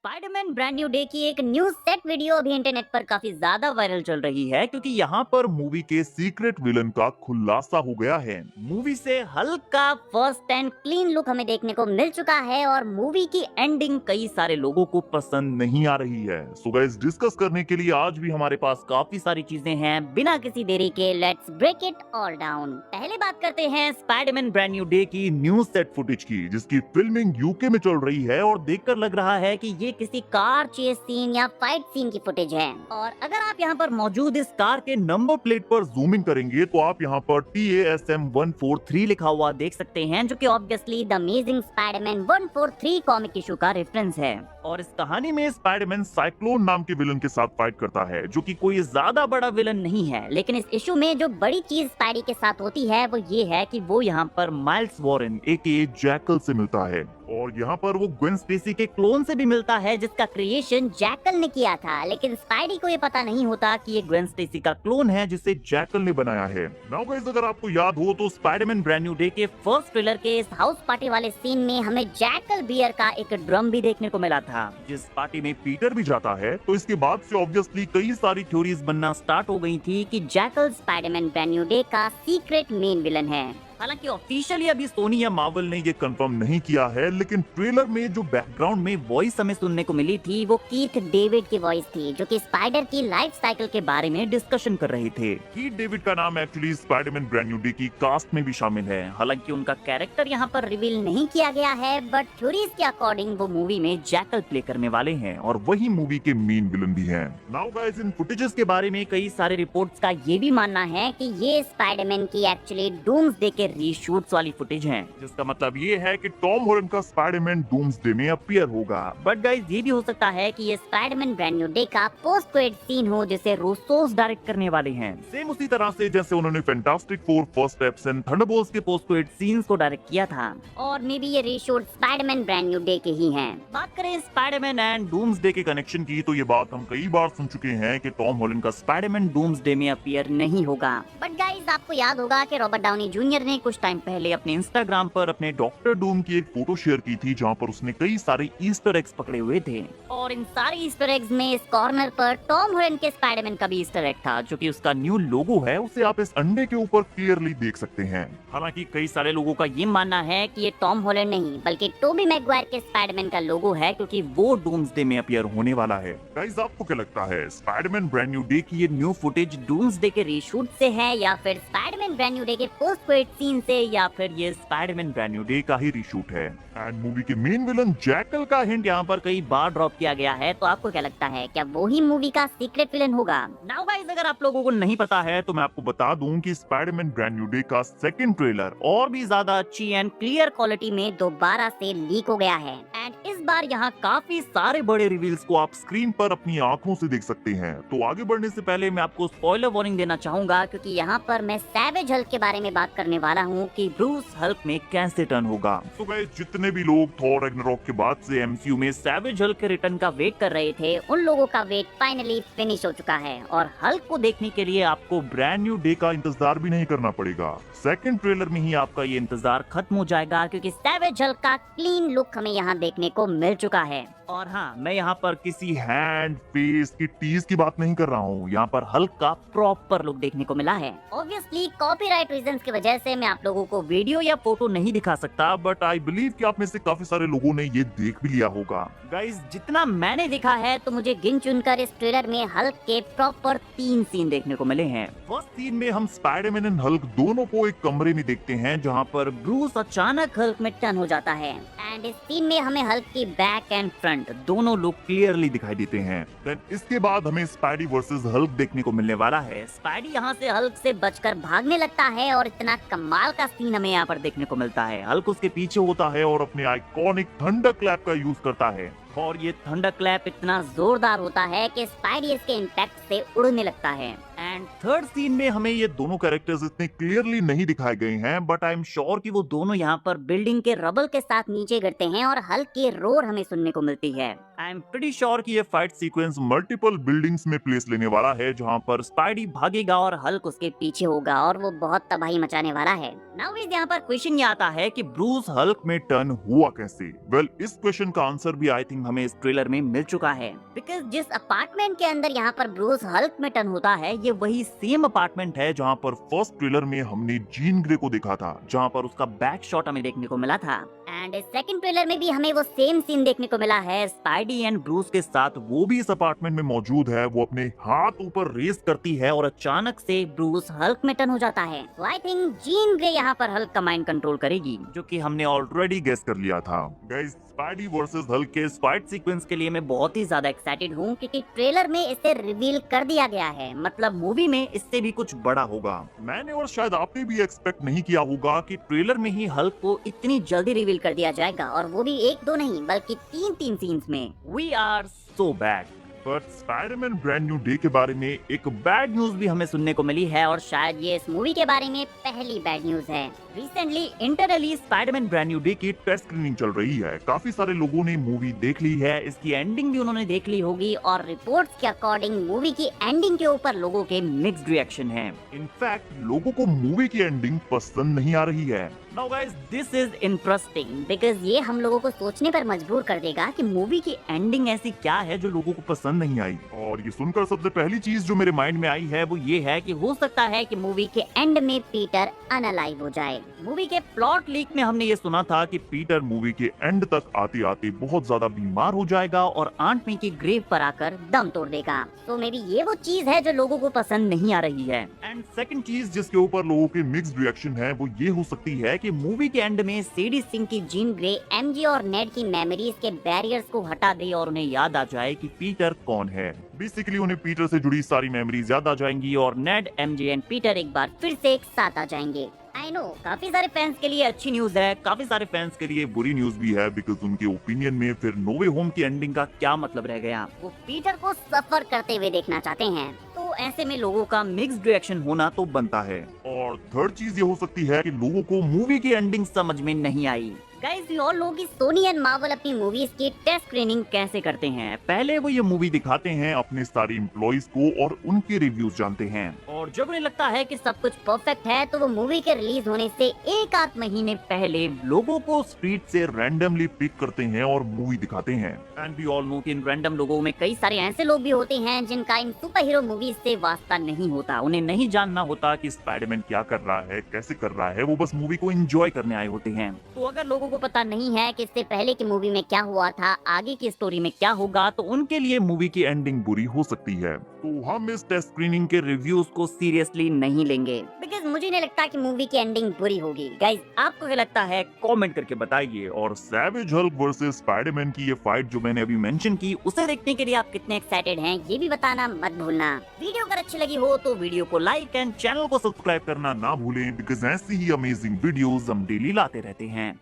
Spiderman brand new day की एक new set video अभी इंटरनेट पर काफी ज्यादा वायरल चल रही है क्योंकि यहाँ पर मूवी के सीक्रेट विलन का खुलासा हो गया है। मूवी से हल्का फर्स्ट एंड क्लीन लुक हमें देखने को मिल चुका है और मूवी की एंडिंग कई सारे लोगों को पसंद नहीं आ रही है। सो गाइस, डिस्कस करने के लिए आज भी हमारे पास काफी सारी चीजें हैं। बिना किसी देरी के let's break it all down. पहले बात करते हैं स्पाइडरमैन ब्रांड न्यू डे की न्यू सेट फुटेज की, जिसकी फिल्मिंग यूके में चल रही है और देखकर लग रहा है कि ये किसी कार चेस सीन या फाइट सीन की फुटेज है। और अगर आप यहाँ पर मौजूद इस कार के नंबर प्लेट पर जूमिंग करेंगे तो आप यहाँ पर TASM 143 लिखा हुआ देख सकते हैं, जो कि obviously the amazing Spiderman 143 comic issue का रेफरेंस है। और इस कहानी में स्पाइडरमैन साइक्लोन नाम के विलन के साथ फाइट करता है, जो कि कोई ज्यादा बड़ा विलन नहीं है, लेकिन इस इशू में जो बड़ी चीज स्पाइडी के साथ होती है वो ये है कि वो यहाँ पर माइल्स वॉरेन AKA जैकल से मिलता है। और यहाँ पर वो ग्वेन स्पेसी के क्लोन से भी मिलता है, जिसका क्रिएशन जैकल ने किया था, लेकिन स्पाइडी को ये पता नहीं होता कि ये ग्वेन स्पेसी का क्लोन है जिसे जैकल ने बनाया है। नाउ गाइस, अगर आपको याद हो तो स्पाइडरमैन ब्रांड न्यू डे के फर्स्ट ट्रेलर के इस हाउस पार्टी वाले सीन में हमें जैकल बियर का एक ड्रम भी देखने को मिला था। जिस पार्टी में पीटर भी जाता है, तो इसके बाद से ऑब्वियसली कई सारी थ्योरीज बनना स्टार्ट हो गई थी कि jackal Spiderman brand new day का सीक्रेट मेन विलन है। हालांकि ऑफिशियली अभी सोनी या मार्वल ने ये कंफर्म नहीं किया है, लेकिन ट्रेलर में जो बैकग्राउंड में वॉइस हमें सुनने को मिली थी वो कीथ डेविड की वॉइस थी, जो कि स्पाइडर की लाइफ साइकिल के बारे में डिस्कशन कर रहे थे। कीथ डेविड का नाम actually Spiderman brand new day की कास्ट में भी शामिल है। हालांकि उनका कैरेक्टर यहाँ पर रिवील नहीं किया गया है, बट थ्योरीज के अकॉर्डिंग वो मूवी में जैकल प्ले करने वाले हैं और वही मूवी के मेन विलन भी हैं। नाउ गाइस, इन फुटेजेस के बारे में कई सारे रिपोर्ट्स का ये भी मानना है कि ये स्पाइडरमैन की एक्चुअली डूम्सडे के रीशूट्स वाली फुटेज है, जिसका मतलब ये है कि टॉम हॉलैंड का स्पाइडरमैन डूम्सडे में अपीयर होगा। बट गाइस, ये भी हो सकता है कि ये स्पाइडरमैन ब्रांड न्यू डे का पोस्ट क्रेडिट सीन हो, जिसे रूसोस डायरेक्ट करने वाले हैं। सेम उसी तरह से जैसे उन्होंने fantastic four, first steps and Thunderbolts के पोस्ट क्रेडिट सीन्स को डायरेक्ट किया था। और मे बी ये reshoot Spiderman brand new day के ही हैं। बात करें स्पाइडरमैन एंड डूम्सडे के कनेक्शन की, तो ये बात हम कई बार सुन चुके हैं कि टॉम हॉलैंड का स्पाइडरमैन डूम्सडे में अपीयर नहीं होगा। बट गाइस, आपको याद होगा कि रॉबर्ट डाउनी जूनियर ने कुछ टाइम पहले अपने इंस्टाग्राम पर अपने डॉक्टर डूम की एक फोटो शेयर की थी, जहां पर उसने कई सारे ईस्टर एग्स पकड़े हुए थे। और इन सारे ईस्टर एग्स में इस कॉर्नर पर टॉम हॉलैंड के स्पाइडरमैन का भी ईस्टर एग था, जो कि उसका न्यू लोगो है। उसे आप इस अंडे के ऊपर क्लियरली देख सकते हैं। हालांकि कई सारे लोगों का ये मानना है कि ये टॉम हॉलैंड नहीं बल्कि टोबी मैगवायर के स्पाइडरमैन का लोगो है, क्योंकि वो डूम्सडे में अपीयर होने वाला है। गाइस, आपको क्या लगता है, स्पाइडरमैन ब्रांड न्यू डे की ये न्यू फुटेज डूम्सडे के रीशूट से है, या फिर स्पाइडरमैन ब्रांड न्यू डे के पोस्ट क्रेडिट सीन से, या फिर ये स्पाइडरमैन ब्रांड न्यू डे का ही रीशूट है? एंड मूवी के मेन विलन जैकल का हिंट यहाँ पर कई बार ड्रॉप किया गया है, तो आपको क्या लगता है, क्या वो ही मूवी का सीक्रेट विलन होगा? नाउ गाइस, अगर आप लोगों को नहीं पता है तो मैं आपको बता दूं कि स्पाइडरमैन ब्रांड न्यू डे का सेकंड ट्रेलर और भी ज्यादा अच्छी एंड क्लियर क्वालिटी में दोबारा से लीक हो गया है। एंड इस बार यहाँ काफी सारे बड़े रिवील्स को आप स्क्रीन पर अपनी आंखों से देख सकते हैं। तो आगे बढ़ने से पहले मैं आपको स्पॉइलर वार्निंग देना चाहूंगा, क्योंकि यहाँ पर मैं सैवेज हल्क के बारे में बात करने वाला हूँ कि ब्रूस हल्क में कैसे टर्न होगा। तो गाइस, जितने भी लोग थॉर रैग्नारोक के बाद से MCU में सैवेज हल्क के रिटर्न का वेट कर रहे थे, उन लोगों का वेट फाइनली फिनिश हो चुका है और हल्क को देखने के लिए आपको ब्रांड न्यू डे का इंतजार भी नहीं करना पड़ेगा। सेकंड ट्रेलर में ही आपका ये इंतजार खत्म हो जाएगा, क्योंकि सैवेज हल्क का क्लीन लुक हमें यहाँ देखने को मिल चुका है। और हाँ, मैं यहाँ पर किसी हैंड फेस की टीज की बात नहीं कर रहा हूँ। यहाँ पर हल्क का प्रॉपर लुक देखने को मिला है। ऑब्वियसली कॉपीराइट रीजंस की वजह से मैं आप लोगों को वीडियो या फोटो नहीं दिखा सकता, बट आई बिलीव कि आप में से काफी सारे लोगों ने ये देख भी लिया होगा। गाइस, जितना मैंने देखा है तो मुझे गिन चुनकर इस ट्रेलर में हल्क के प्रॉपर 3 सीन देखने को मिले हैं। फर्स्ट सीन में हम स्पाइडरमैन एंड हल्क दोनों को एक कमरे में देखते हैं, जहाँ पर ब्रूस अचानक हल्क में टर्न हो जाता है। एंड इस सीन में हमें हल्क की बैक एंड फ्रंट दोनों लुक क्लियरली दिखाई देते हैं। देन इसके बाद हमें स्पाइडी वर्सेस हल्क देखने को मिलने वाला है। स्पाइडी यहाँ से हल्क से बचकर भागने लगता है और इतना कमाल का सीन हमें यहाँ पर देखने को मिलता है। हल्क उसके पीछे होता है और अपने आइकॉनिक थंडर क्लैप का यूज करता है। और ये थंडर क्लैप इतना जोरदार होता है कि स्पाइडी इसके इम्पैक्ट से उड़ने लगता है। एंड थर्ड सीन में हमें ये दोनों कैरेक्टर्स इतने क्लियरली नहीं दिखाए गए हैं, बट आई एम श्योर कि वो दोनों यहाँ पर बिल्डिंग के रबल के साथ नीचे गिरते हैं और हल्की रोर हमें सुनने को मिलती है। आई एम प्रीटी श्योर कि ये फाइट सीक्वेंस मल्टीपल बिल्डिंग्स में प्लेस लेने वाला है, जहां पर स्पाइडी भागेगा और हल्क उसके पीछे होगा और वो बहुत तबाही मचाने वाला है। नाउ इस यहाँ पर क्वेश्चन ये आता है कि ब्रूस हल्क में टर्न हुआ कैसे? वेल, इस क्वेश्चन का आंसर भी आई थिंक हमें इस ट्रेलर में मिल चुका है। बिकॉज जिस अपार्टमेंट के अंदर यहाँ पर ब्रूस हल्क में टर्न होता है, ये वही सेम अपार्टमेंट है जहाँ पर फर्स्ट ट्रेलर में हमने जीन ग्रे को देखा था, जहाँ पर उसका बैक शॉट हमें देखने को मिला था। एंड सेकंड ट्रेलर में भी हमें वो सेम सीन देखने को मिला है, स्पाइडी एंड ब्रूस के साथ वो भी इस अपार्टमेंट में मौजूद है। वो अपने हाथ ऊपर रेस करती है और अचानक से ब्रूस हल्क में टर्न हो जाता है। तो आई थिंक जीन ग्रे यहाँ पर हल्क का माइंड कंट्रोल करेगी, जो कि हमने ऑलरेडी गेस कर लिया था। गाइस, स्पाइडी वर्सेस हल्क के फाइट सीक्वेंस के लिए मैं बहुत ही ज्यादा एक्साइटेड हूँ, क्योंकि ट्रेलर में इसे रिवील कर दिया गया है, मतलब मूवी में इससे भी कुछ बड़ा होगा। मैंने और शायद आपने भी एक्सपेक्ट नहीं किया होगा कि ट्रेलर में ही हल्क को इतनी जल्दी रिवील कर दिया जाएगा, और वो भी एक दो नहीं बल्कि तीन सीन्स में। We are so bad. But Spiderman brand new day के बारे में एक बैड न्यूज भी हमें सुनने को मिली है, और शायद ये इस मूवी के बारे में पहली बैड न्यूज है। Recently internally Spiderman brand new day की टेस्ट स्क्रीनिंग चल रही है। काफी सारे लोगों ने मूवी देख ली है, इसकी एंडिंग भी उन्होंने देख ली होगी, और रिपोर्ट्स के अकॉर्डिंग मूवी की एंडिंग के ऊपर लोगों के मिक्स्ड रिएक्शन हैं। इनफैक्ट लोगों को मूवी की एंडिंग पसंद नहीं आ रही है। Now guys, this is interesting because ये हम लोगों को सोचने पर मजबूर कर देगा कि मूवी की एंडिंग ऐसी क्या है जो लोगों को पसंद नहीं आई। और ये सुनकर सबसे पहली चीज जो मेरे माइंड में आई है वो ये है कि हो सकता है कि मूवी के एंड में पीटर अनअलाइव हो जाए। मूवी के प्लॉट लीक में हमने ये सुना था कि पीटर मूवी के एंड तक आते आते बहुत ज्यादा बीमार हो जाएगा और आंट मे की ग्रेव पर आकर दम तोड़ देगा। तो मे बी ये वो चीज है जो लोगों को पसंद नहीं आ रही है। एंड सेकंड चीज जिसके ऊपर लोगों के मिक्स्ड रिएक्शन है वो ये हो सकती है कि मूवी के एंड में सेडी सिंह की जीन ग्रे एमजे और नेड की मेमोरीज के बैरियर्स को हटा दे और उन्हें याद आ जाए कि पीटर कौन है। बेसिकली उन्हें पीटर से जुड़ी सारी मेमोरीज याद आ जाएंगी और नेड, एमजे एंड पीटर एक बार फिर से एक साथ आ जाएंगे। आई नो काफी सारे फैंस के लिए अच्छी न्यूज है, काफी सारे फैंस के लिए बुरी न्यूज भी है, बिकॉज उनके ओपिनियन में फिर नो वे होम की एंडिंग का क्या मतलब रह गया। वो पीटर को सफर करते हुए देखना चाहते हैं, तो ऐसे में लोगों का मिक्स्ड रिएक्शन होना तो बनता है। और थर्ड चीज ये हो सकती है कि लोगों को मूवी की एंडिंग समझ में नहीं आई। गाइस, वी ऑल नो कि सोनी एंड मार्वल अपनी मूवीज की टेस्ट स्क्रीनिंग कैसे करते हैं। पहले वो ये मूवी दिखाते हैं अपने सारे एम्प्लॉइज को और उनके रिव्यूज जानते हैं, और जब उन्हें लगता है कि सब कुछ परफेक्ट है तो वो मूवी के रिलीज होने से एक आध महीने पहले लोगों को स्ट्रीट से रैंडमली पिक करते हैं और मूवी दिखाते हैं। एंड वी ऑल नो कि इन रैंडम लोगों में कई सारे ऐसे लोग भी होते हैं जिनका इन सुपर हीरो मूवीज से वास्ता नहीं होता। उन्हें नहीं जानना होता कि स्पाइडरमैन क्या कर रहा है, कैसे कर रहा है, वो बस मूवी को एंजॉय करने आए होते हैं। तो अगर लोगों को पता नहीं है कि इससे पहले की मूवी में क्या हुआ था, आगे की स्टोरी में क्या होगा, तो उनके लिए मूवी की एंडिंग बुरी हो सकती है। तो हम इस टेस्ट स्क्रीनिंग के रिव्यूज को सीरियसली नहीं लेंगे, बिकॉज मुझे नहीं लगता कि मूवी की एंडिंग बुरी होगी। गाइस, आपको क्या लगता है कमेंट करके बताइए। और सैवेज हल्क वर्सेस स्पाइडरमैन की ये फाइट जो मैंने अभी मेंशन की, उसे देखने के लिए आप कितने एक्साइटेड हैं ये भी बताना मत भूलना। वीडियो अगर अच्छी लगी हो तो वीडियो को लाइक एंड चैनल को सब्सक्राइब करना ना भूलें, बिकॉज ऐसी ही अमेजिंग वीडियोस हम डेली लाते रहते हैं।